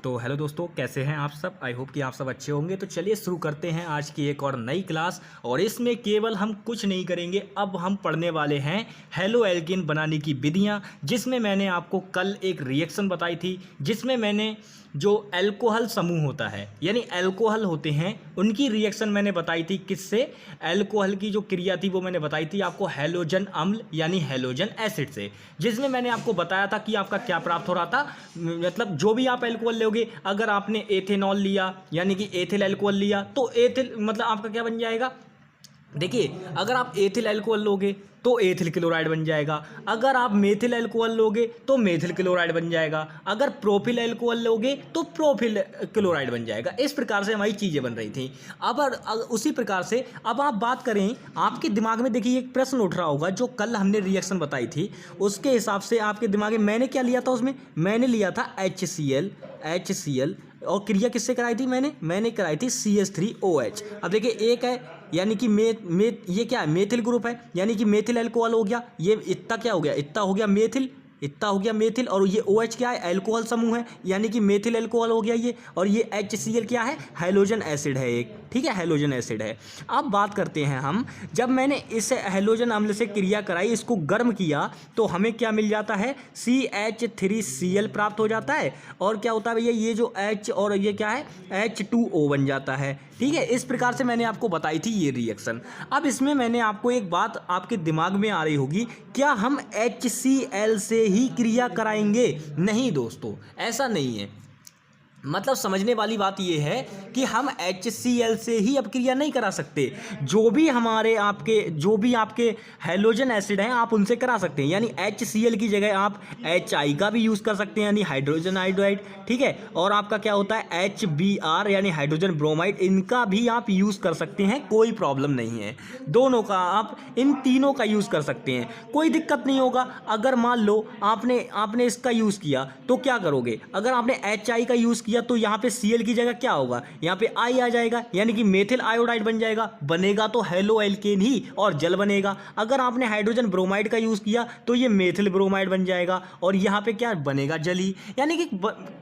तो हेलो दोस्तों, कैसे हैं आप सब। आई होप कि आप सब अच्छे होंगे। तो चलिए शुरू करते हैं आज की एक और नई क्लास। और इसमें केवल हम कुछ नहीं करेंगे, अब हम पढ़ने वाले हैं हेलो एल्केन बनाने की विधियां, जिसमें मैंने आपको कल एक रिएक्शन बताई थी, जिसमें मैंने जो अल्कोहल समूह होता है यानी अल्कोहल होते हैं उनकी रिएक्शन मैंने बताई थी। किससे? अल्कोहल की जो क्रिया थी वो मैंने बताई थी आपको हैलोजन अम्ल यानी हैलोजन एसिड से, जिसमें मैंने आपको बताया था कि आपका क्या प्राप्त हो रहा था। मतलब जो भी आप अल्कोहल लोगे, अगर आपने एथेनॉल लिया यानी कि एथिल अल्कोहल लिया तो एथिल मतलब आपका क्या बन जाएगा। देखिए, अगर आप एथिल अल्कोहल लोगे तो एथिल क्लोराइड बन जाएगा, अगर आप मेथिल अल्कोहल लोगे तो मेथिल क्लोराइड बन जाएगा, अगर प्रोपिल अल्कोहल लोगे तो प्रोपिल क्लोराइड बन जाएगा। इस प्रकार से हमारी चीज़ें बन रही थी। अब उसी प्रकार से अब आप बात करें, आपके दिमाग में देखिए एक प्रश्न उठ रहा होगा, जो कल हमने रिएक्शन बताई थी उसके हिसाब से आपके दिमाग में मैंने क्या लिया था। उसमें मैंने लिया था HCl और क्रिया किससे कराई थी? मैंने कराई थी CH3OH। अब देखिए एक है यानी कि ये क्या है? मेथिल ग्रुप है, यानी कि मेथिल अल्कोहल हो गया। ये इतना क्या हो गया? इतना हो गया मेथिल, इतना हो गया मेथिल। और ये OH क्या है? अल्कोहल समूह है, यानी कि मेथिल अल्कोहल हो गया ये। और ये HCl क्या है? हैलोजन एसिड है एक, ठीक है, हैलोजन एसिड है। अब बात करते हैं हम, जब मैंने इस हैलोजन अम्ल से क्रिया कराई, इसको गर्म किया, तो हमें क्या मिल जाता है? CH3Cl प्राप्त हो जाता है। और क्या होता है भैया? ये जो H और ये क्या है? H2O बन जाता है, ठीक है। इस प्रकार से मैंने आपको बताई थी ये रिएक्शन। अब इसमें मैंने आपको एक बात आपके दिमाग में आ रही होगी, क्या हम HCl से ही क्रिया कराएंगे? नहीं दोस्तों, ऐसा नहीं है। मतलब समझने वाली बात यह है कि हम HCl से ही अब क्रिया नहीं करा सकते। जो भी आपके हैलोजन एसिड हैं आप उनसे करा सकते हैं, यानी HCl की जगह आप HI का भी यूज़ कर सकते हैं, यानी हाइड्रोजन आयोडाइड, ठीक है। और आपका क्या होता है? HBr यानी हाइड्रोजन ब्रोमाइड, इनका भी आप यूज़ कर सकते हैं, कोई प्रॉब्लम नहीं है। दोनों का आप, इन तीनों का यूज़ कर सकते हैं, कोई दिक्कत नहीं होगा। अगर मान लो आपने इसका यूज़ किया तो क्या करोगे? अगर आपने HI का यूज़ किया तो यहाँ पे Cl की जगह क्या होगा? यहाँ पे I आ जाएगा, यानी कि मेथिल आयोडाइड बन जाएगा। बनेगा तो हेलो एल्केन ही और जल बनेगा। अगर आपने हाइड्रोजन ब्रोमाइड का यूज़ किया तो ये मेथिल ब्रोमाइड बन जाएगा और यहाँ पे क्या बनेगा? जल ही। यानी कि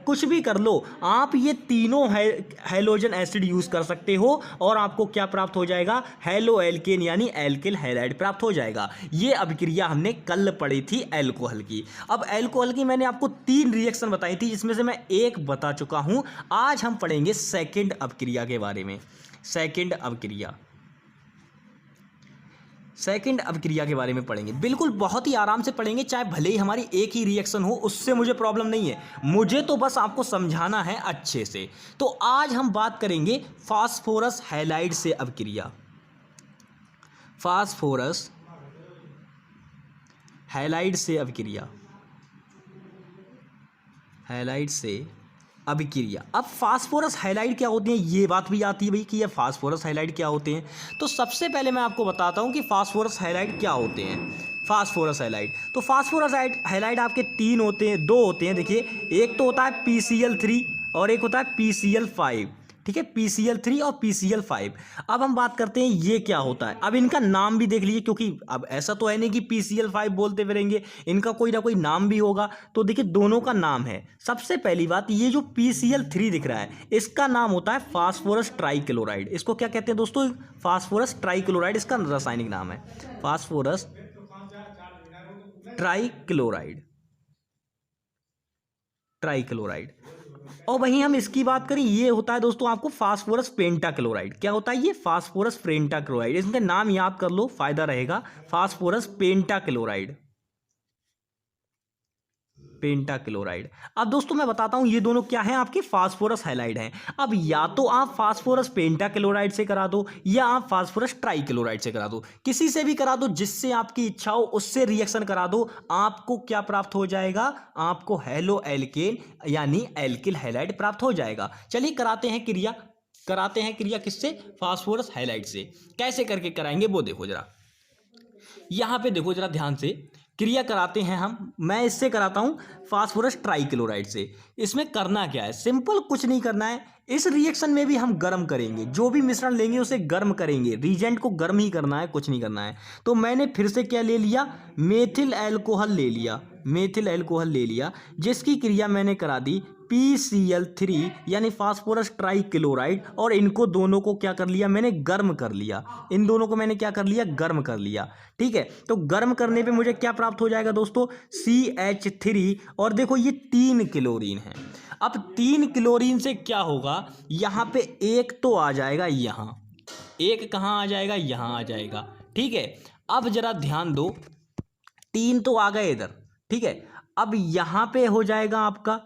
कुछ भी कर लो आप, ये तीनों हैलोजन एसिड यूज़ कर सकते हो और आपको क्या प्राप्त हो जाएगा? हेलो एल्केन यानी एल्किल हैलाइड प्राप्त हो जाएगा। ये अभिक्रिया हमने कल पढ़ी थी अल्कोहल की। अब अल्कोहल की मैंने आपको 3 रिएक्शन बताई थी, जिसमें से मैं एक बता चुका हूं। आज हम पढ़ेंगे सेकंड अपक्रिया के बारे में। सेकंड अपक्रिया के बारे में पढ़ेंगे, बिल्कुल बहुत ही आराम से पढ़ेंगे, चाहे भले ही हमारी एक ही रिएक्शन हो, उससे मुझे प्रॉब्लम नहीं है। मुझे तो बस आपको समझाना है अच्छे से। तो आज हम बात करेंगे फास्फोरस हैलाइड से अपक्रिया। फास्फोरस हैलाइड से अपक्रिया, हैलाइड से अभिक्रिया। अब फास्फोरस हैलाइड क्या होते हैं, ये बात भी आती है भाई कि ये फास्फोरस हैलाइड क्या होते हैं। तो सबसे पहले मैं आपको बताता हूं कि फास्फोरस हैलाइड क्या होते हैं। फास्फोरस हैलाइड, तो फास्फोरस हैलाइड आपके 3 होते हैं, 2 होते हैं। देखिए, एक तो होता है PCl3 और एक होता है PCl5, ठीक है, PCl3 और PCl5। अब हम बात करते हैं ये क्या होता है। अब इनका नाम भी देख लीजिए, क्योंकि अब ऐसा तो है नहीं कि PCl5 बोलते फिरेंगे, इनका कोई ना कोई नाम भी होगा। तो देखिए, दोनों का नाम है। सबसे पहली बात, ये जो PCl3 दिख रहा है, इसका नाम होता है फास्फोरस ट्राइक्लोराइड। इसको क्या कहते हैं दोस्तों? फास्फोरस ट्राइक्लोराइड इसका रासायनिक नाम है, फास्फोरस ट्राइक्लोराइड। और वहीं हम इसकी बात करें, ये होता है दोस्तों आपको फास्फोरस पेंटाक्लोराइड। क्या होता है ये? Phosphorus pentachloride. इसके नाम याद कर लो, फायदा रहेगा। Phosphorus pentachloride, pentachloride. अब दोस्तों मैं बताता हूं, ये दोनों क्या हैं? आपके फास्फोरस हैलाइड हैं। अब या तो आप फास्फोरस पेंटाक्लोराइड से करा दो या आप फास्फोरस ट्राइक्लोराइड से करा दो, किसी से भी करा दो, जिससे आपकी इच्छा हो उससे रिएक्शन करा दो। आपको क्या प्राप्त हो जाएगा? आपको हेलो एल्केन यानी एल्किल हैलाइड प्राप्त हो जाएगा। चलिए कराते हैं क्रिया किससे? फास्फोरस हैलाइड से। कैसे करके कराएंगे वो देखो जरा, यहां पे देखो जरा ध्यान से। क्रिया कराते हैं हम, मैं इससे कराता हूं फास्फोरस ट्राइक्लोराइड से। इसमें करना क्या है? सिंपल, कुछ नहीं करना है। इस रिएक्शन में भी हम गर्म करेंगे, जो भी मिश्रण लेंगे उसे गर्म करेंगे, रीजेंट को गर्म ही करना है, कुछ नहीं करना है। तो मैंने फिर से क्या ले लिया? मेथिल अल्कोहल ले लिया, मेथिल अल्कोहल ले लिया, जिसकी क्रिया मैंने करा दी PCl3 यानी फास्फोरस ट्राइक्लोराइड, और इनको दोनों को क्या कर लिया मैंने, गर्म कर लिया। इन दोनों को मैंने क्या कर लिया, गर्म कर लिया। ठीक है, तो गर्म करने पे मुझे क्या प्राप्त हो जाएगा दोस्तों, CH3, और देखो ये 3 क्लोरीन है। अब 3 क्लोरीन से क्या होगा, यहाँ पे एक तो आ जाएगा, यहाँ एक कहाँ आ जाएगा, यहाँ आ जाएगा। ठीक है, अब जरा ध्यान दो, 3 तो आ गए इधर। ठीक है, अब यहाँ पे हो जाएगा आपका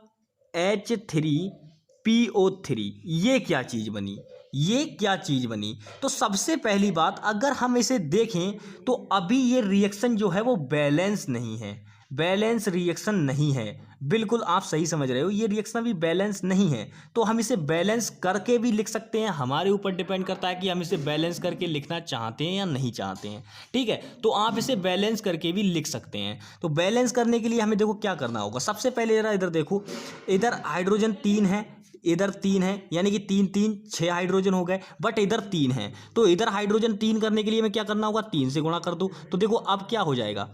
H3PO3। ये क्या चीज़ बनी, ये क्या चीज़ बनी। तो सबसे पहली बात, अगर हम इसे देखें तो अभी ये रिएक्शन जो है वो बैलेंस नहीं है, बैलेंस रिएक्शन नहीं है। बिल्कुल आप सही समझ रहे हो, ये रिएक्शन भी बैलेंस नहीं है। तो हम इसे बैलेंस करके भी लिख सकते हैं, हमारे ऊपर डिपेंड करता है कि हम इसे बैलेंस करके लिखना चाहते हैं या नहीं चाहते हैं। ठीक है, तो आप इसे बैलेंस करके भी लिख सकते हैं। तो बैलेंस करने के लिए हमें देखो क्या करना होगा। सबसे पहले जरा इधर देखो, इधर हाइड्रोजन 3 है, इधर 3 है, यानी कि 3 3 6 हाइड्रोजन हो गए, बट इधर 3 है। तो इधर हाइड्रोजन 3 करने के लिए हमें क्या करना होगा, 3 से गुणा कर दो। तो देखो अब क्या हो जाएगा,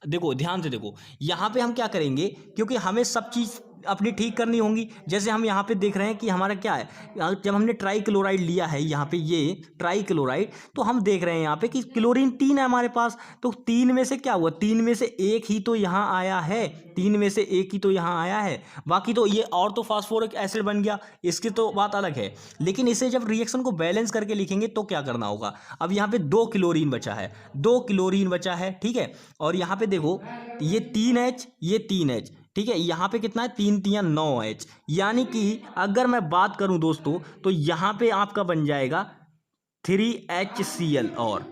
देखो ध्यान से देखो, यहाँ पे हम क्या करेंगे, क्योंकि हमें सब चीज़ अपनी ठीक करनी होंगी। जैसे हम यहाँ पे देख रहे हैं कि हमारा क्या है, जब हमने ट्राइक्लोराइड लिया है यहाँ पे, ये ट्राइक्लोराइड, तो हम देख रहे हैं यहाँ पे कि क्लोरीन 3 है हमारे पास। तो 3 में से क्या हुआ, 3 में से एक ही तो यहाँ आया है, 3 में से एक ही तो यहाँ आया है, बाकी तो ये और तो फास्फोरिक एसिड बन गया, इसकी तो बात अलग है। लेकिन इसे जब रिएक्शन को बैलेंस करके लिखेंगे तो क्या करना होगा, अब यहाँ पे 2 क्लोरीन बचा है, 2 क्लोरीन बचा है। ठीक है, और यहाँ पे देखो ये 3H, ये 3H। ठीक है, यहाँ पे कितना है, 3 3 9H, यानी कि अगर मैं बात करूं दोस्तों तो यहाँ पे आपका बन जाएगा 3HCl और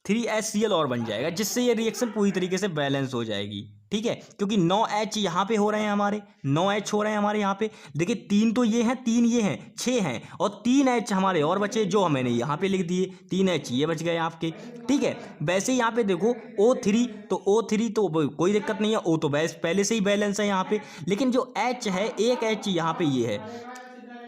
3HCl और बन जाएगा, जिससे ये रिएक्शन पूरी तरीके से बैलेंस हो जाएगी। ठीक है, क्योंकि 9H यहाँ पे हो रहे हैं हमारे, 9H हो रहे हैं हमारे यहाँ पे। देखिए 3 तो ये हैं, 3 ये हैं, 6 हैं, और 3H हमारे और बचे, जो मैंने यहाँ पे लिख दिए, 3H ये बच गए आपके। ठीक है, वैसे यहाँ पे देखो O3, तो O3 तो कोई दिक्कत नहीं है, O तो पहले से ही बैलेंस है यहाँ पे। लेकिन जो H है, एक H यहाँ पे ये है,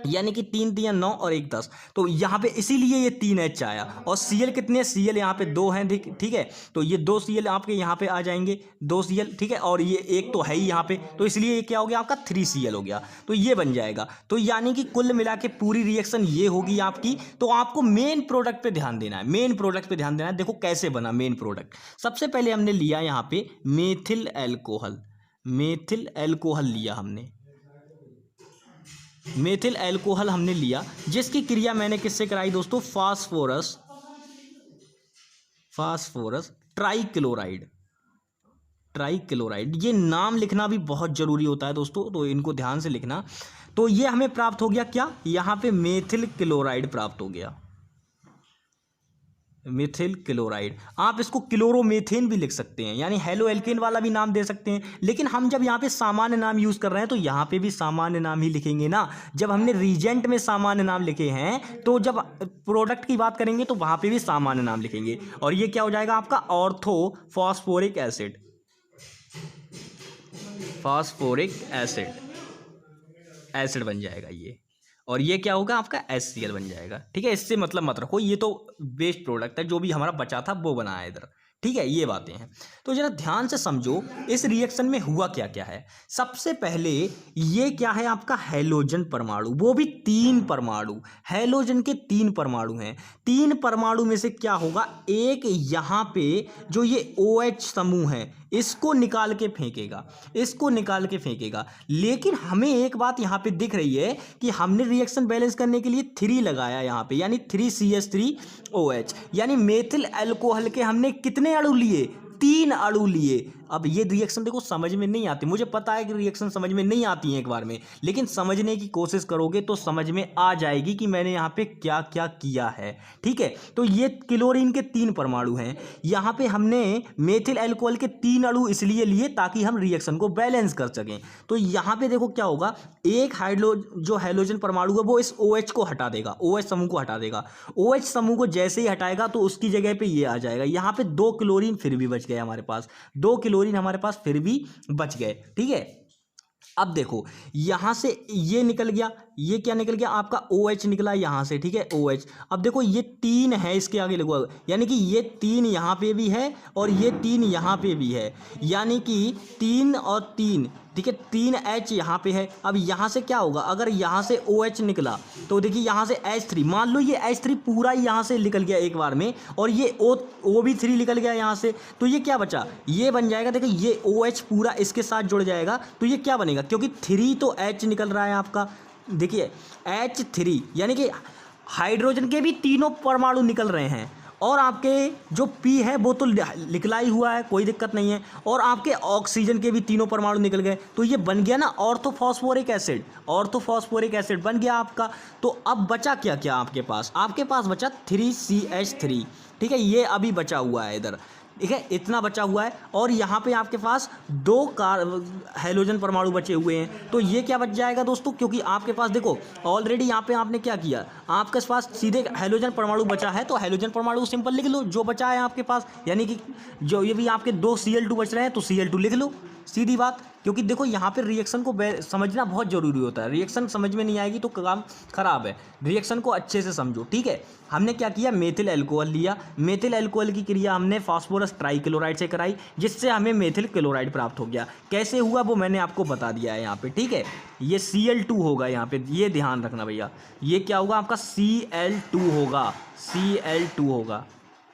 यानी कि 3 3 9 और 1 10, तो यहाँ पे इसीलिए ये 3H आया। और Cl कितने, Cl यहाँ पे 2 हैं। ठीक है, तो ये 2 Cl आपके यहाँ पे आ जाएंगे, 2 Cl। ठीक है, और ये एक तो है ही यहाँ पे, तो इसलिए ये क्या हो गया आपका, 3Cl हो गया। तो ये बन जाएगा। तो यानी कि कुल मिला के पूरी रिएक्शन ये होगी आपकी। तो आपको मेन प्रोडक्ट पे ध्यान देना है, मेन प्रोडक्ट पे ध्यान देना है। देखो कैसे बना मेन प्रोडक्ट। सबसे पहले हमने लिया यहाँ पे मेथिल अल्कोहल, मेथिल अल्कोहल लिया हमने, मेथिल अल्कोहल हमने लिया, जिसकी क्रिया मैंने किससे कराई दोस्तों, फास्फोरस, फास्फोरस ट्राइक्लोराइड, ट्राइक्लोराइड। ये नाम लिखना भी बहुत जरूरी होता है दोस्तों, तो इनको ध्यान से लिखना। तो ये हमें प्राप्त हो गया क्या, यहाँ पे मेथिल क्लोराइड प्राप्त हो गया, मिथिल क्लोराइड। आप इसको क्लोरोमेथेन भी लिख सकते हैं, यानी हेलो एल्केन वाला भी नाम दे सकते हैं। लेकिन हम जब यहाँ पे सामान्य नाम यूज़ कर रहे हैं तो यहाँ पे भी सामान्य नाम ही लिखेंगे ना। जब हमने रीजेंट में सामान्य नाम लिखे हैं तो जब प्रोडक्ट की बात करेंगे तो वहाँ पे भी सामान्य नाम लिखेंगे। और ये क्या हो जाएगा आपका, ortho phosphoric acid, phosphoric acid, acid बन जाएगा ये। और ये क्या होगा आपका HCl बन जाएगा। ठीक है, इससे मतलब मत रखो, ये तो वेस्ट प्रोडक्ट है, जो भी हमारा बचा था वो बनाया इधर। ठीक है, ये बातें हैं। तो जरा ध्यान से समझो इस रिएक्शन में हुआ क्या क्या है। सबसे पहले ये क्या है आपका, हैलोजन परमाणु, वो भी 3 परमाणु, हैलोजन के 3 परमाणु हैं। 3 परमाणु में से क्या होगा, एक यहाँ पे जो ये OH समूह है इसको निकाल के फेंकेगा, इसको निकाल के फेंकेगा। लेकिन हमें एक बात यहाँ पे दिख रही है कि हमने रिएक्शन बैलेंस करने के लिए 3 लगाया यहाँ पे, यानी 3CH3OH, यानी मेथिल अल्कोहल के हमने कितने अणु लिए, 3 अणु लिए। अब ये रिएक्शन देखो समझ में नहीं आती, मुझे पता है कि रिएक्शन समझ में नहीं आती है एक बार में, लेकिन समझने की कोशिश करोगे तो समझ में आ जाएगी कि मैंने यहाँ पे क्या क्या किया है। ठीक है, तो ये क्लोरीन के 3 परमाणु हैं, यहाँ पे हमने मेथिल अल्कोहल के 3 अणु इसलिए लिए ताकि हम रिएक्शन को बैलेंस कर सकें। तो यहाँ पे देखो क्या होगा, एक जो हैलोजन परमाणु है वो इस OH को हटा देगा, OH समूह को हटा देगा। OH समूह को जैसे ही हटाएगा तो उसकी जगह पे ये आ जाएगा। यहाँ पे 2 क्लोरीन फिर भी बच गए हमारे पास, 2 क्लोरीन हमारे पास फिर भी बच गए। ठीक है, अब देखो यहाँ से ये निकल गया, ये क्या निकल गया आपका OH निकला यहाँ से, ठीक है OH। अब देखो ये 3 है इसके आगे लगवा, यानी कि ये 3 यहाँ पे भी है और ये 3 यहाँ पे भी है, यानी कि 3 और 3, ठीक है 3H यहाँ पे है। अब यहाँ से क्या होगा, अगर यहाँ से OH निकला तो देखिए यहाँ से H3, मान लो ये H3 पूरा यहाँ से निकल गया एक बार में, और ये O भी 3 निकल गया यहाँ से, तो ये क्या बचा, ये बन जाएगा, देखिए ये OH पूरा इसके साथ जुड़ जाएगा, तो ये क्या बनेगा, क्योंकि 3 तो H निकल रहा है आपका, देखिए H3, यानी कि हाइड्रोजन के भी तीनों परमाणु निकल रहे हैं, और आपके जो P है वो तो निकला ही हुआ है, कोई दिक्कत नहीं है, और आपके ऑक्सीजन के भी तीनों परमाणु निकल गए, तो ये बन गया ना ऑर्थोफॉस्फोरिक एसिड, ऑर्थोफॉस्फोरिक एसिड बन गया आपका। तो अब बचा क्या क्या आपके पास बचा 3CH3, ठीक है, ये अभी बचा हुआ है इधर, ठीक है इतना बचा हुआ है, और यहाँ पे आपके पास 2 हैलोजन परमाणु बचे हुए हैं, तो ये क्या बच जाएगा दोस्तों, क्योंकि आपके पास देखो ऑलरेडी यहाँ पे आपने क्या किया, आपके पास सीधे हैलोजन परमाणु बचा है, तो हैलोजन परमाणु सिंपल लिख लो जो बचा है आपके पास, यानी कि जो ये भी आपके 2 Cl2 बच रहे हैं तो Cl2 लिख लो, सीधी बात। क्योंकि देखो यहाँ पे रिएक्शन को समझना बहुत ज़रूरी होता है, रिएक्शन समझ में नहीं आएगी तो काम खराब है, रिएक्शन को अच्छे से समझो, ठीक है। हमने क्या किया, मेथिल अल्कोहल लिया, मेथिल अल्कोहल की क्रिया हमने फास्फोरस ट्राइक्लोराइड से कराई, जिससे हमें मेथिल क्लोराइड प्राप्त हो गया। कैसे हुआ वो मैंने आपको बता दिया है यहाँ पे, ठीक है। ये Cl2 होगा यहाँ पे, ये ध्यान रखना भैया, ये क्या होगा आपका Cl2 होगा, Cl2 होगा,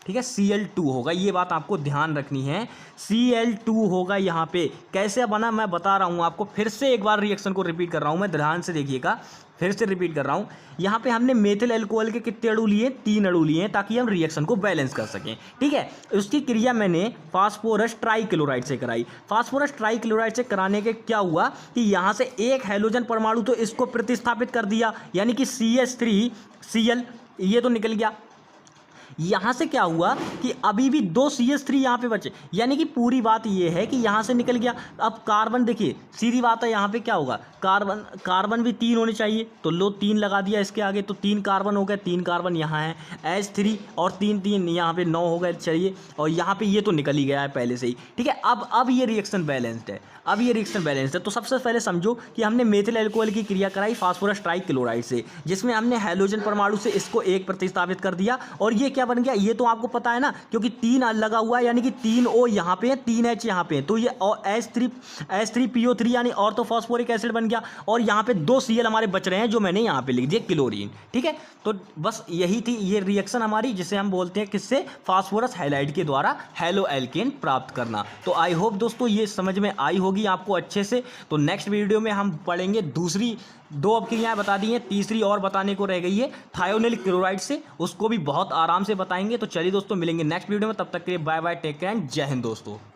ठीक है Cl2 होगा, ये बात आपको ध्यान रखनी है, Cl2 होगा यहाँ पे। कैसे बना मैं बता रहा हूँ आपको, फिर से एक बार रिएक्शन को रिपीट कर रहा हूँ मैं, ध्यान से देखिएगा, फिर से रिपीट कर रहा हूँ। यहाँ पे हमने मेथिल अल्कोहल के कितने अणु लिए, 3 अणु लिए हैं, ताकि हम रिएक्शन को बैलेंस कर सकें, ठीक है। उसकी क्रिया मैंने फास्फोरस ट्राइक्लोराइड से कराई, फास्फोरस ट्राइक्लोराइड से कराने के क्या हुआ कि यहाँ से एक हैलोजन परमाणु तो इसको प्रतिस्थापित कर दिया, यानी कि CH3Cl, ये तो निकल गया। यहाँ से क्या हुआ कि अभी भी 2 CH3 यहाँ पे बचे, यानी कि पूरी बात ये है कि यहाँ से निकल गया। अब कार्बन देखिए सीधी बात है, यहाँ पे क्या होगा, कार्बन भी 3 होने चाहिए, तो लो 3 लगा दिया इसके आगे, तो 3 कार्बन हो गए, 3 कार्बन यहाँ है, H3 और 3 यहाँ पे 9 हो गए चाहिए, और यहाँ पे ये तो निकल ही गया है पहले से ही, ठीक है। अब ये रिएक्शन बैलेंस्ड है, अब ये रिएक्शन बैलेंस्ड है। तो सबसे पहले समझो कि हमने मेथिल अल्कोहल की क्रिया कराई फास्फोरस ट्राइक्लोराइड से, जिसमें हमने हैलोजन परमाणु से इसको 1 प्रतिस्थापित कर दिया, और ये क्या बन गया, ये तो आपको पता है ना, क्योंकि 3 लगा हुआ है, यानी कि 3 O यहाँ पे है, 3 H यहाँ पे है, तो ये H3PO3 यानी ऑर्थोफॉस्फोरिक एसिड बन गया, और यहाँ पे 2 Cl हमारे बच रहे हैं जो मैंने यहाँ पे लिख दिया क्लोरीन, ठीक है। तो बस यही थी ये रिएक्शन हमारी, जिसे हम बोलते हैं किससे, फास्फोरस हैलाइड के द्वारा हैलो एल्केन प्राप्त करना। तो आई होप दोस्तों ये समझ में आई होगी आपको अच्छे से। तो नेक्स्ट वीडियो में हम पढ़ेंगे दूसरी 2 अपक्रियाएं बता दी हैं, तीसरी और बताने को रह गई है थायोनिल क्लोराइड से, उसको भी बहुत आराम से बताएंगे। तो चलिए दोस्तों मिलेंगे नेक्स्ट वीडियो में, तब तक के लिए bye bye, take care and Jai Hind दोस्तों।